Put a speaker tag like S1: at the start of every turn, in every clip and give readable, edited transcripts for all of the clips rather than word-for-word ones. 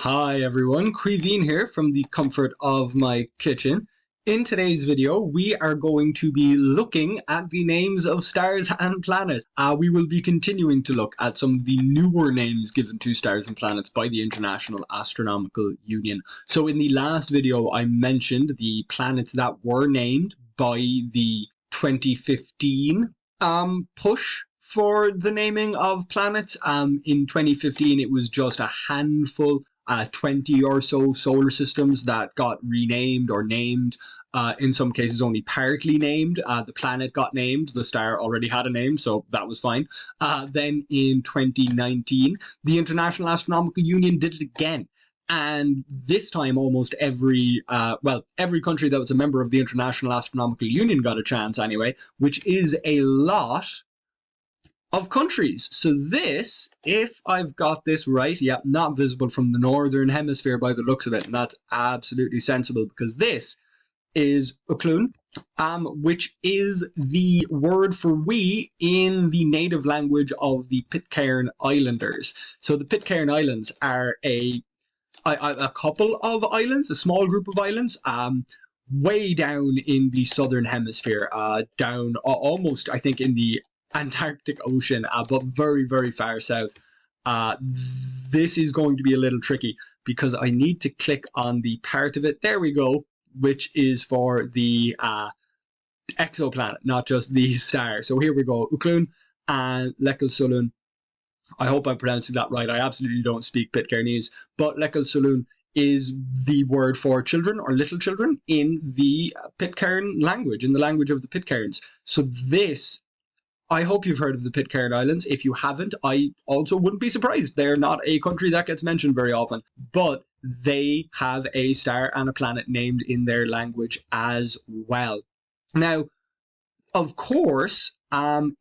S1: Hi everyone, Creeveen here from the comfort of my kitchen. In today's video, we are going to be looking at the names of stars and planets. We will be continuing to look at some of the newer names given to stars and planets by the International Astronomical Union. So in the last video, I mentioned the planets that were named by the 2015 push for the naming of planets. In 2015, it was just a handful 20 or so solar systems that got renamed or named. In some cases, only partly named. The planet got named. The star already had a name, so that was fine. Then in 2019, the International Astronomical Union did it again. And this time, almost every country that was a member of the International Astronomical Union got a chance anyway, which is a lot of countries. So this, if I've got this right, yeah, not visible from the northern hemisphere by the looks of it, and that's absolutely sensible because this is Ucluan, which is the word for we in the native language of the Pitcairn Islanders. So the Pitcairn Islands are a couple of islands, a small group of islands, way down in the southern hemisphere, down almost, I think, in the Antarctic Ocean, but very, very far south. This is going to be a little tricky because I need to click on the part of it. There we go, which is for the exoplanet, not just the star. So here we go. Ucluan and Lekil Sulun. I hope I'm pronouncing that right. I absolutely don't speak Pitcairnese, but Lekil Sulun is the word for children or little children in the Pitcairn language, in the language of the Pitcairns. So this, I hope you've heard of the Pitcairn Islands. If you haven't, I also wouldn't be surprised. They're not a country that gets mentioned very often, but they have a star and a planet named in their language as well. Now, of course,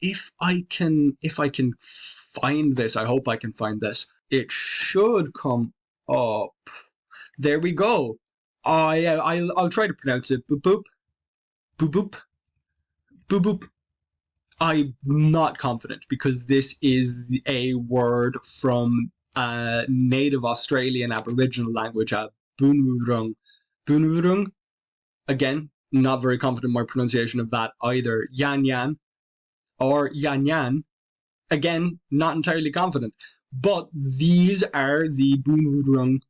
S1: if I can find this, I hope I can find this. It should come up. There we go. I'll try to pronounce it. Boop boop, boop boop, boop boop. I'm not confident because this is a word from native Australian Aboriginal language, Boonwurrung. Boonwurrung. Again, not very confident in my pronunciation of that either. Yan Yan or Yan Yan. Again, not entirely confident. But these are the Boonwurrung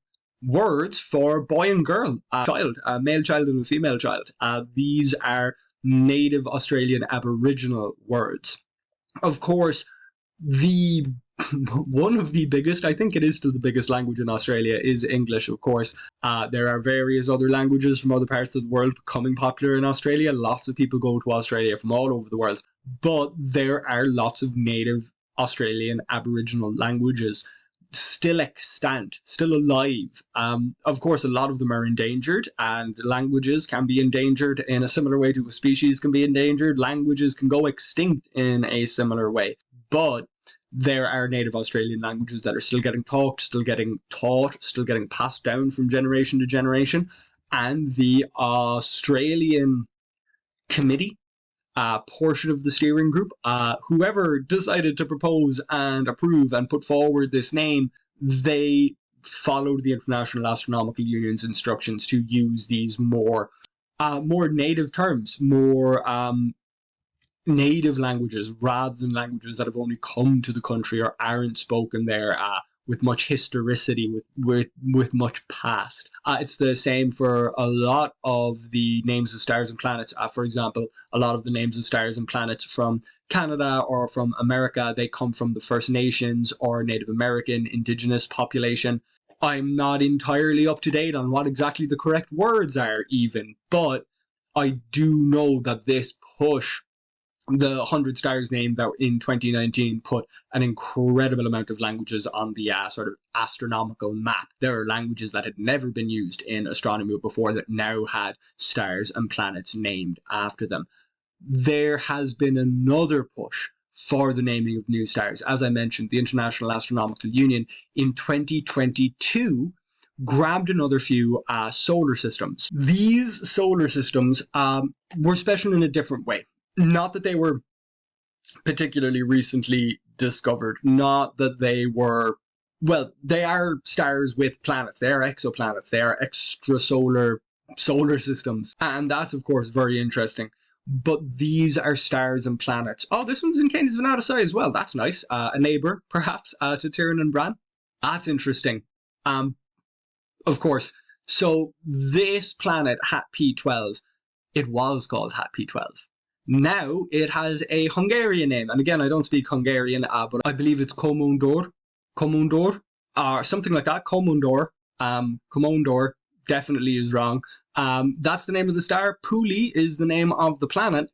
S1: words for boy and girl, child, a male child and a female child. These are native Australian Aboriginal words. Of course, one of the biggest, I think it is still the biggest language in Australia, is English, of course. There are various other languages from other parts of the world becoming popular in Australia. Lots of people go to Australia from all over the world. But there are lots of native Australian Aboriginal languages still extant, still alive. Of course, a lot of them are endangered, and languages can be endangered in a similar way to a species can be endangered. Languages can go extinct in a similar way. But there are native Australian languages that are still getting talked, still getting taught, still getting passed down from generation to generation. And the Australian Committee, portion of the steering group, whoever decided to propose and approve and put forward this name, they followed the International Astronomical Union's instructions to use these more native terms, more native languages, rather than languages that have only come to the country or aren't spoken there with much historicity, with much past. It's the same for a lot of the names of stars and planets. For example, a lot of the names of stars and planets from Canada or from America, they come from the First Nations or Native American indigenous population. I'm not entirely up to date on what exactly the correct words are even, but I do know that this push, the 100 Stars name that in 2019 put an incredible amount of languages on the sort of astronomical map. There are languages that had never been used in astronomy before that now had stars and planets named after them. There has been another push for the naming of new stars. As I mentioned, the International Astronomical Union in 2022 grabbed another few solar systems. These solar systems were special in a different way. Not that they were particularly recently discovered, not that they were well, they are stars with planets. They are exoplanets. They are extrasolar solar systems. And that's, of course, very interesting. But these are stars and planets. Oh, this one's in Canis Venatici as well. That's nice. A neighbor, perhaps, to Tiran and Bran. That's interesting. Of course. So this planet, Hat P12, it was called Hat P12. Now it has a Hungarian name. And again, I don't speak Hungarian, but I believe it's Komondor, or something like that. Komondor definitely is wrong. That's the name of the star. Puli is the name of the planet.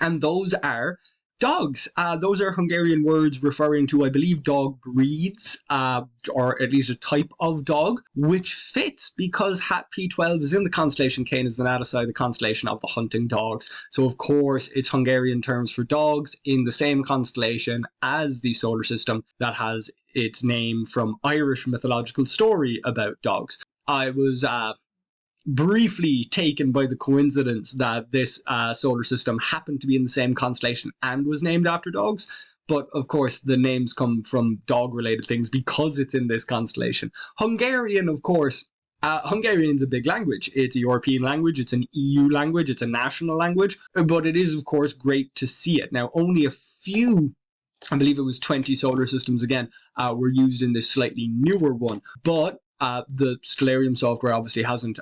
S1: And those are dogs. Those are Hungarian words referring to, I believe, dog breeds, or at least a type of dog, which fits because Hat P12 is in the constellation Canis Venatici, the constellation of the hunting dogs. So, of course, it's Hungarian terms for dogs in the same constellation as the solar system that has its name from Irish mythological story about dogs. I was briefly taken by the coincidence that this solar system happened to be in the same constellation and was named after dogs. But of course, the names come from dog-related things because it's in this constellation. Hungarian, of course, Hungarian's a big language. It's a European language, it's an EU language, it's a national language, but it is, of course, great to see it. Now, only a few, I believe it was 20 solar systems again, were used in this slightly newer one. But the Stellarium software obviously hasn't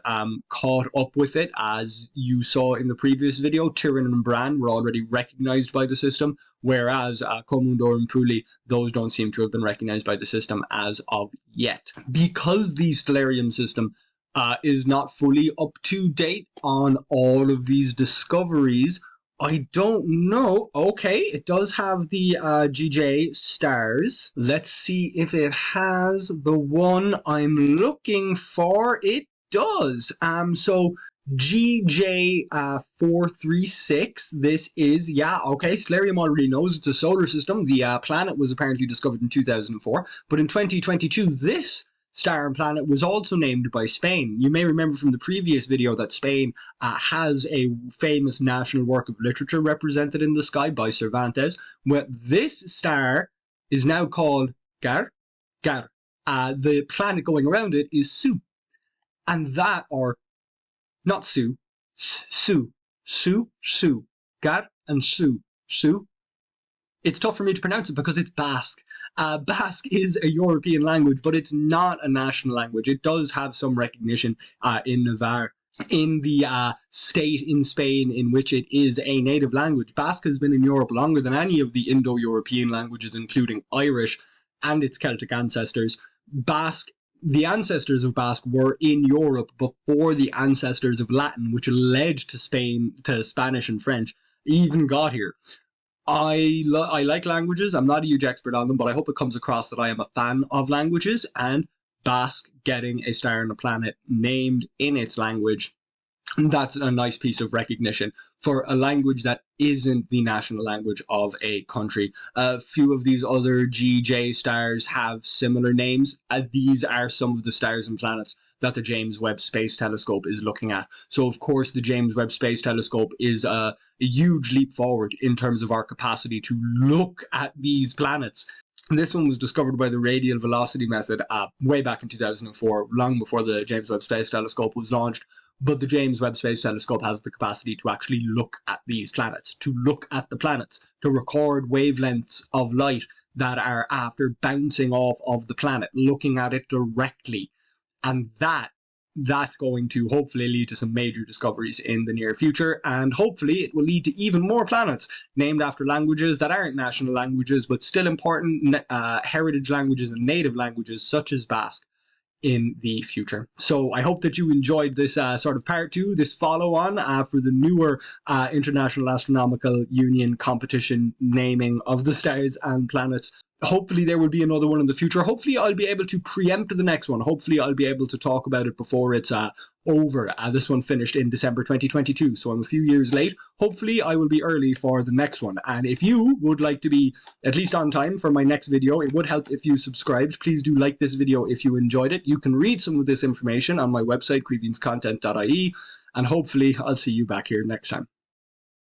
S1: caught up with it. As you saw in the previous video, Tiran and Bran were already recognized by the system, whereas Komondor and Puli, those don't seem to have been recognized by the system as of yet. Because the Stellarium system is not fully up to date on all of these discoveries, I don't know. Okay, it does have the GJ stars. Let's see if it has the one I'm looking for. It does. So GJ 436. This is, yeah, okay. Stellarium already knows it's a solar system. The planet was apparently discovered in 2004, but in 2022, this star and planet was also named by Spain. You may remember from the previous video that Spain has a famous national work of literature represented in the sky by Cervantes. Well, this star is now called Gar. The planet going around it is Su. And that, or not Su, Su. Gar and Su. It's tough for me to pronounce it because it's Basque. Basque is a European language, but it's not a national language. It does have some recognition in Navarre, in the state in Spain in which it is a native language. Basque has been in Europe longer than any of the Indo-European languages, including Irish and its Celtic ancestors. The ancestors of Basque were in Europe before the ancestors of Latin, which led to Spanish and French, even got here. I like languages. I'm not a huge expert on them, but I hope it comes across that I am a fan of languages, and Basque getting a star on a planet named in its language, that's a nice piece of recognition for a language that isn't the national language of a country. A few of these other GJ stars have similar names. These are some of the stars and planets that the James Webb Space Telescope is looking at. So, of course, the James Webb Space Telescope is a huge leap forward in terms of our capacity to look at these planets. This one was discovered by the radial velocity method way back in 2004, long before the James Webb Space Telescope was launched. But the James Webb Space Telescope has the capacity to actually look at these planets, to look at the planets, to record wavelengths of light that are after bouncing off of the planet, looking at it directly. And that's going to hopefully lead to some major discoveries in the near future, and hopefully it will lead to even more planets named after languages that aren't national languages, but still important heritage languages and native languages such as Basque in the future. So I hope that you enjoyed this sort of part 2, this follow-on for the newer International Astronomical Union competition naming of the stars and planets. Hopefully there will be another one in the future. Hopefully I'll be able to preempt the next one. Hopefully I'll be able to talk about it before it's over. This one finished in December 2022, so I'm a few years late. Hopefully I will be early for the next one. And if you would like to be at least on time for my next video, it would help if you subscribed. Please do like this video if you enjoyed it. You can read some of this information on my website, queevinscontent.ie, and hopefully I'll see you back here next time.